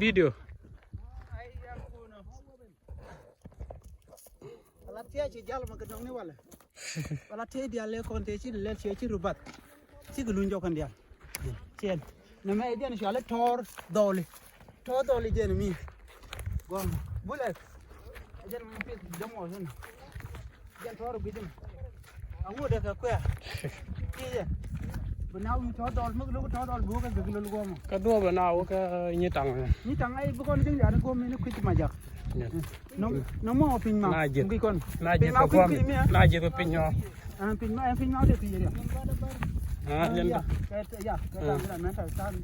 Video. Alatia ci jall ma gadong ni wala. Alatia dia le konte ci le ci rubat. Ci gulu njokan dia. Cien. Na me dia ni shale tor doli. Tor doli je mi. Gom. Bule. Jen mi pe demo hen. Jen tor bidin. Angu de ka kwa. Ki Benau ni tor dol mu lu tor dol bu ka gulu gom. Ka do benau ka nyitang. Ni tang ai bu kon jing ya gom ni kwit majak. No mo pin ma ngi kon Naje ko kom naje ko pinyo pin ma de ti ya jen ya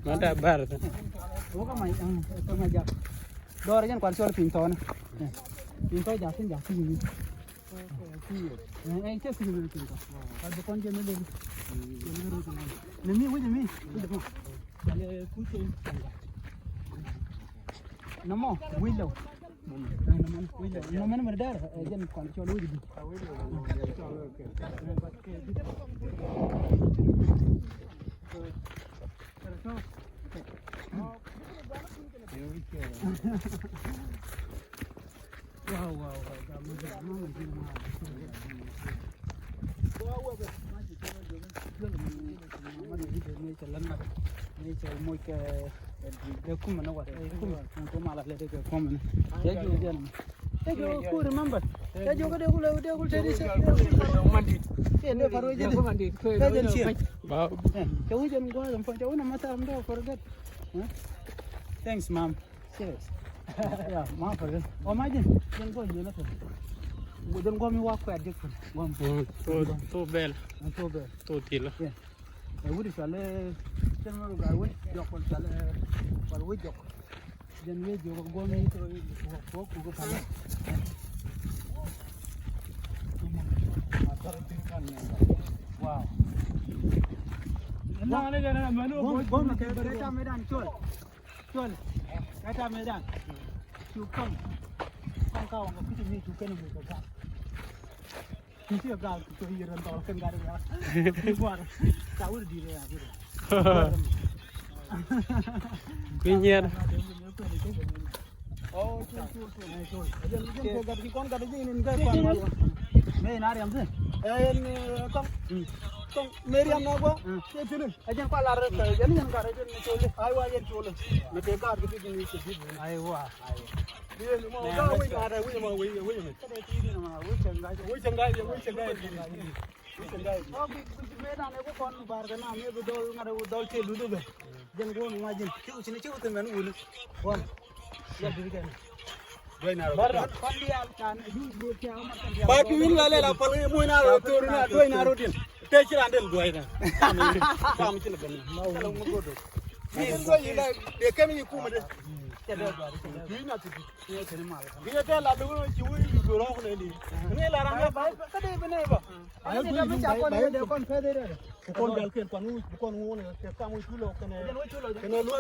manta bar o ka mai to ma ja do ren kwan sol pin to ja sin ni ai ke sin ni pin to ka do kon je ne le ni mi ale ku che no mo willow no mana merdar jen kon cholo di wow Ku remember. Tejo ko de ko tedi se. Mandi. Ene faro je de. Mandi. Tejo si. Ba. Tejo jen go am fa tejo na mata am do forget. Thanks mom. Serious. Yeah, mom forget. O ma jen go je na to. Jen go mi wa ko addik. Gom. To bel. To bel. To tila. Yeah. E wudi sale jen ma ga wudi jokol sale wal wudi jok. Jen we jo go mi to ko pa. Wow. Nah ne gana manu bom ke berita medan chol. Kata medan. You come. Kau ngau kita ni tu kena buka kau. Kita kau tu hiran tol kan gari ya. Buat. Kau di dia aku. Kunyian. Oh, chul. Jen gadi kon gadi ni ngai pan malu. Me nari am se. Kong Meriam na ba? Ke chulun. Ajan pa lar ka jan ka jan chole. Ai wa jan chole. Me te ka gidi ni se gidi. Ai wa. Dia mo ga wi ma da wi ma wi. Ka ti ni ma wi changai. Oh me da ne ko kon bar ga na me dol ngara dol che lu do be. Jan go ma jan. Chu chini chu te men ulu. Wa. Ya diri kan. Ba piwin la le la pal mo na ro to na do na ro din te ci randel do ina am ci la ben ma mo godo ni ko yila de kam yi kuma de te do ni na ti ni te ma la ni te la do ci wi do ro ko le ni la ran ba ka de be ne ba ay de me cha ko ne de kon fe de ko kon dal ken kon ko ne te ka mo chulo kene kene lo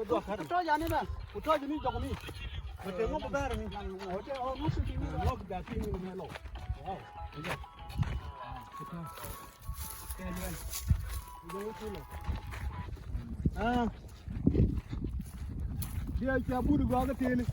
do ka to ja ni na ko to ji ni do ko mi Mete mo bagar ni hoje o musu ti ni lo ga ti ni melo wow ya dia cha buru ga ga ti ni